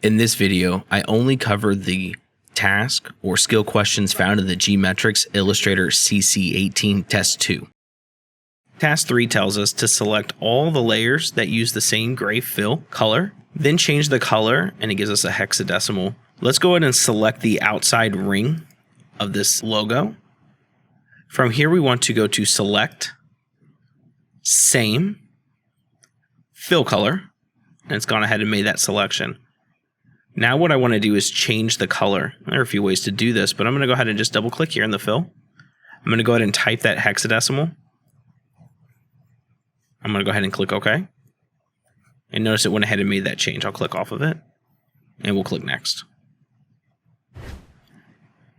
In this video, I only covered the task or skill questions found in the GMetrix Illustrator CC 18 Test 2. Task 3 tells us to select all the layers that use the same gray fill color, then change the color, and it gives us a hexadecimal. Let's go ahead and select the outside ring of this logo. From here, we want to go to Select, Same, Fill Color, and it's gone ahead and made that selection. Now what I want to do is change the color. There are a few ways to do this, but I'm going to go ahead and just double click here in the fill. I'm going to go ahead and type that hexadecimal. I'm going to go ahead and click OK. And notice it went ahead and made that change. I'll click off of it and we'll click Next.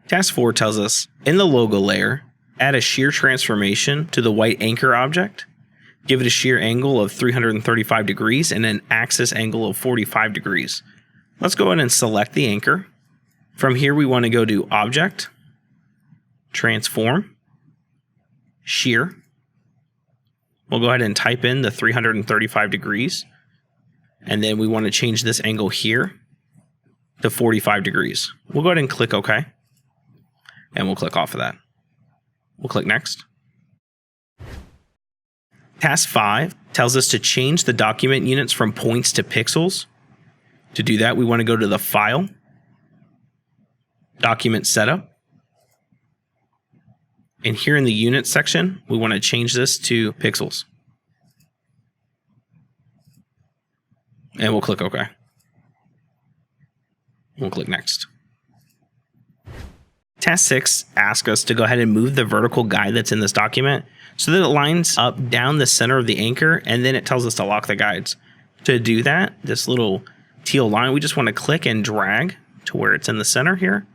Task 4 tells us in the logo layer, add a shear transformation to the white anchor object. Give it a shear angle of 335 degrees and an axis angle of 45 degrees. Let's go ahead and select the anchor. From here, we want to go to Object, Transform, Shear. We'll go ahead and type in the 335 degrees. And then we want to change this angle here to 45 degrees. We'll go ahead and click OK. And we'll click off of that. We'll click Next. Task 5 tells us to change the document units from points to pixels. To do that, we want to go to the File, Document Setup, and here in the Unit section, we want to change this to pixels. And we'll click OK. We'll click Next. Task 6 asks us to go ahead and move the vertical guide that's in this document so that it lines up down the center of the anchor, and then it tells us to lock the guides. To do that, this little teal line, we just want to click and drag to where it's in the center here.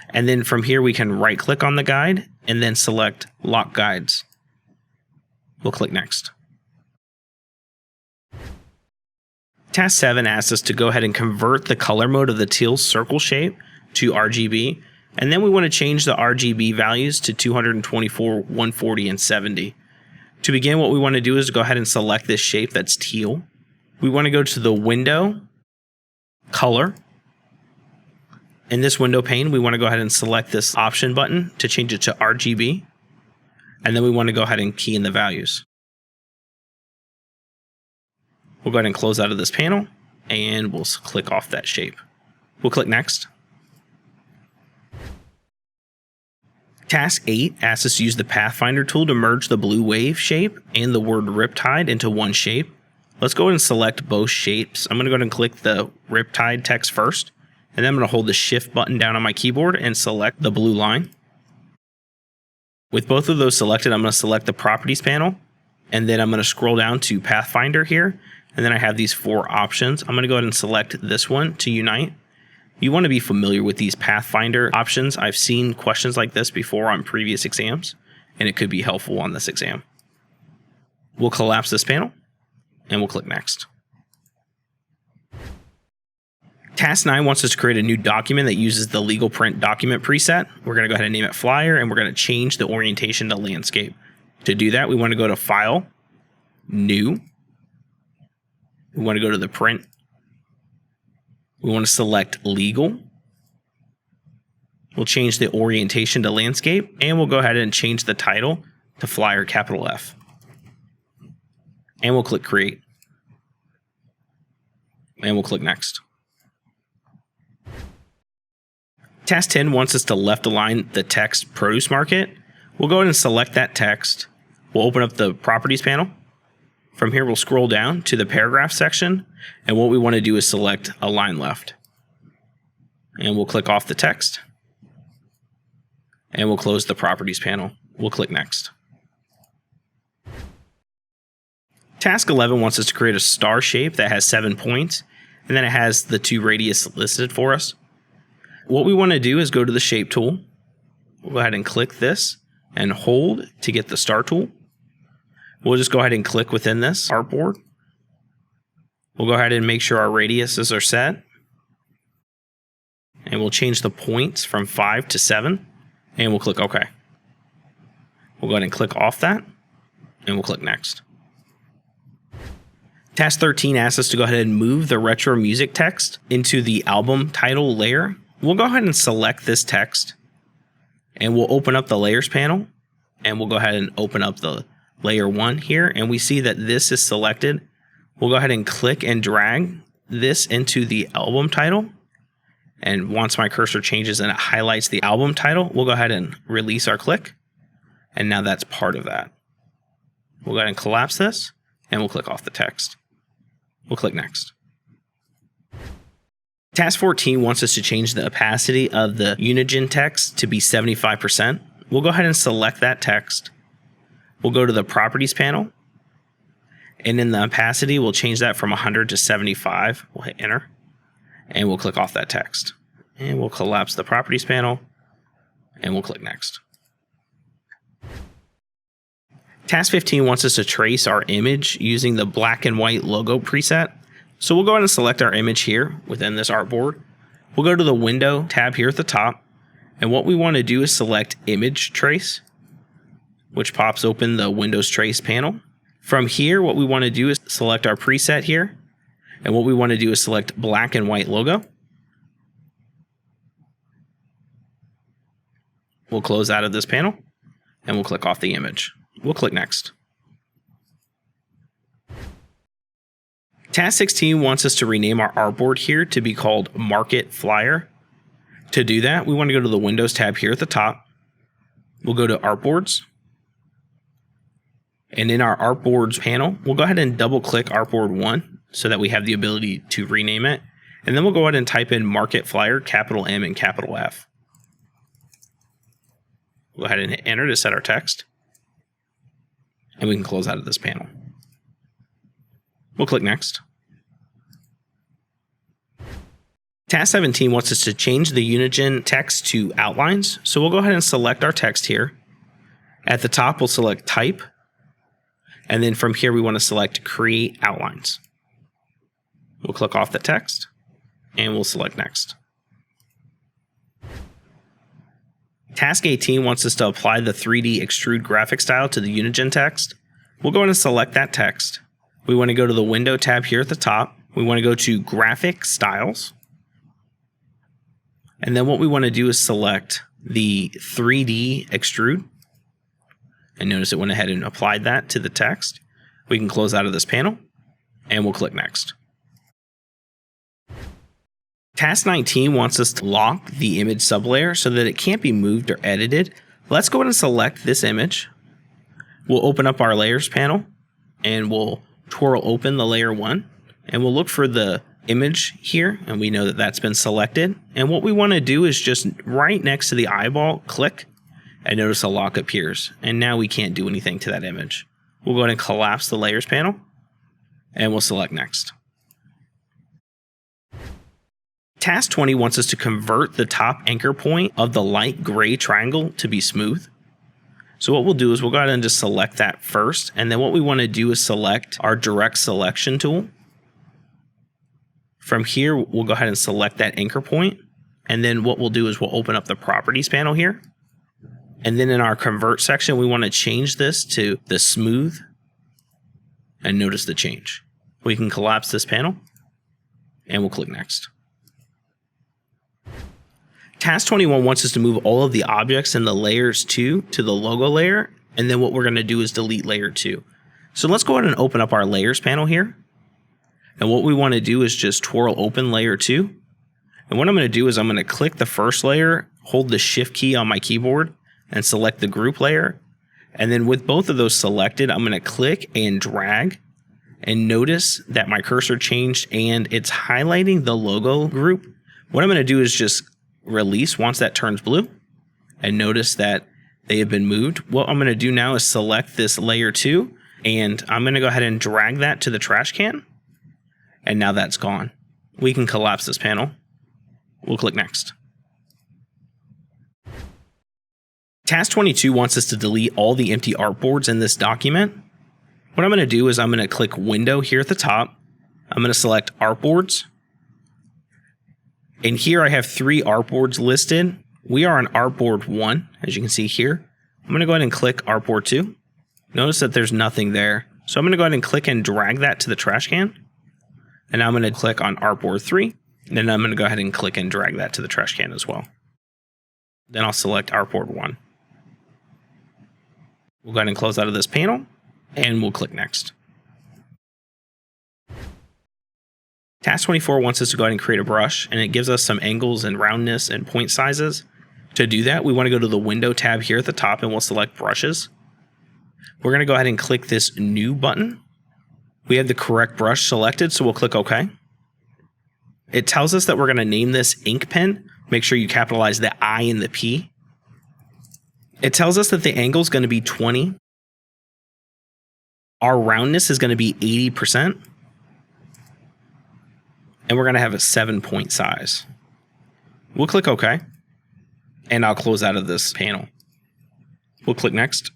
And then from here, we can right click on the guide and then select Lock Guides. We'll click Next. Task 7 asks us to go ahead and convert the color mode of the teal circle shape to RGB. And then we want to change the RGB values to 224, 140, and 70. To begin, what we want to do is go ahead and select this shape that's teal. We want to go to the Window, Color. In this window pane, we want to go ahead and select this option button to change it to RGB. And then we want to go ahead and key in the values. We'll go ahead and close out of this panel and we'll click off that shape. We'll click Next. Task 8 asks us to use the Pathfinder tool to merge the blue wave shape and the word Riptide into one shape. Let's go ahead and select both shapes. I'm going to go ahead and click the Riptide text first, and then I'm going to hold the Shift button down on my keyboard and select the blue line. With both of those selected, I'm going to select the Properties panel, and then I'm going to scroll down to Pathfinder here, and then I have these 4 options. I'm going to go ahead and select this one to unite. You want to be familiar with these Pathfinder options. I've seen questions like this before on previous exams, and it could be helpful on this exam. We'll collapse this panel, and we'll click Next. Task 9 wants us to create a new document that uses the legal print document preset. We're going to go ahead and name it Flyer, and we're going to change the orientation to landscape. To do that, we want to go to File, New. We want to go to the Print. We want to select Legal. We'll change the orientation to landscape, and we'll go ahead and change the title to Flyer, capital F. And we'll click Create. And we'll click Next. Task 10 wants us to left align the text Produce Market. We'll go ahead and select that text. We'll open up the Properties panel. From here, we'll scroll down to the Paragraph section, and what we want to do is select Align Left. And we'll click off the text, and we'll close the Properties panel. We'll click Next. Task 11 wants us to create a star shape that has 7 points, and then it has the 2 radius listed for us. What we want to do is go to the Shape tool. We'll go ahead and click this and hold to get the star tool. We'll just go ahead and click within this artboard. We'll go ahead and make sure our radiuses are set. And we'll change the points from 5 to 7. And we'll click OK. We'll go ahead and click off that. And we'll click Next. Task 13 asks us to go ahead and move the retro music text into the album title layer. We'll go ahead and select this text and we'll open up the layers panel and we'll go ahead and open up the layer 1 here, and we see that this is selected. We'll go ahead and click and drag this into the album title, and once my cursor changes and it highlights the album title, we'll go ahead and release our click, and now that's part of that. We'll go ahead and collapse this and we'll click off the text. We'll click next. Task 14 wants us to change the opacity of the Unigen text to be 75%. We'll go ahead and select that text. We'll go to the properties panel, and in the opacity, we'll change that from 100 to 75. We'll hit enter, and we'll click off that text. And we'll collapse the properties panel, and we'll click next. Task 15 wants us to trace our image using the black and white logo preset. So we'll go ahead and select our image here within this artboard. We'll go to the window tab here at the top, and what we want to do is select image trace, which pops open the Windows Trace panel. From here, what we want to do is select our preset here, and what we want to do is select black and white logo. We'll close out of this panel, and we'll click off the image. We'll click next. Task 16 wants us to rename our artboard here to be called Market Flyer. To do that, we want to go to the Windows tab here at the top. We'll go to Artboards. And in our Artboards panel, we'll go ahead and double click Artboard 1 so that we have the ability to rename it. And then we'll go ahead and type in Market Flyer, capital M and capital F. We'll go ahead and hit enter to set our text. And we can close out of this panel. We'll click next. Task 17 wants us to change the Unigen text to outlines. So we'll go ahead and select our text here. At the top, we'll select type. And then from here, we want to select create outlines. We'll click off the text and we'll select next. Task 18 wants us to apply the 3D extrude graphic style to the Unigen text. We'll go ahead and select that text. We want to go to the window tab here at the top. We want to go to graphic styles. And then what we want to do is select the 3D extrude. And notice it went ahead and applied that to the text. We can close out of this panel and we'll click next. Task 19 wants us to lock the image sublayer so that it can't be moved or edited. Let's go ahead and select this image. We'll open up our layers panel and we'll twirl open the layer 1 and we'll look for the image here, and we know that that's been selected. And what we want to do is just right next to the eyeball, click, and notice a lock appears. And now we can't do anything to that image. We'll go ahead and collapse the layers panel, and we'll select next. Task 20 wants us to convert the top anchor point of the light gray triangle to be smooth. So what we'll do is we'll go ahead and just select that first, and then what we want to do is select our direct selection tool. From here, we'll go ahead and select that anchor point. And then what we'll do is we'll open up the properties panel here. And then in our convert section, we want to change this to the smooth. And notice the change. We can collapse this panel and we'll click next. Task 21 wants us to move all of the objects in the layers 2 to the logo layer. And then what we're going to do is delete layer 2. So let's go ahead and open up our layers panel here. And what we want to do is just twirl open layer 2. And what I'm going to do is I'm going to click the first layer, hold the shift key on my keyboard, and select the group layer. And then with both of those selected, I'm going to click and drag. And notice that my cursor changed and it's highlighting the logo group. What I'm going to do is just release once that turns blue. And notice that they have been moved. What I'm going to do now is select this layer 2. And I'm going to go ahead and drag that to the trash can. And now that's gone. We can collapse this panel. We'll click next. Task 22 wants us to delete all the empty artboards in this document. What I'm going to do is I'm going to click Window here at the top. I'm going to select Artboards. And here I have 3 artboards listed. We are on Artboard 1, as you can see here. I'm going to go ahead and click Artboard 2. Notice that there's nothing there. So I'm going to go ahead and click and drag that to the trash can. And now I'm going to click on artboard 3. And then I'm going to go ahead and click and drag that to the trash can as well. Then I'll select artboard 1. We'll go ahead and close out of this panel, and we'll click next. Task 24 wants us to go ahead and create a brush, and it gives us some angles and roundness and point sizes. To do that, we want to go to the window tab here at the top, and we'll select brushes. We're going to go ahead and click this new button. We have the correct brush selected, so we'll click OK. It tells us that we're going to name this ink pen. Make sure you capitalize the I and the P. It tells us that the angle is going to be 20. Our roundness is going to be 80%. And we're going to have a 7-point size. We'll click OK. And I'll close out of this panel. We'll click next.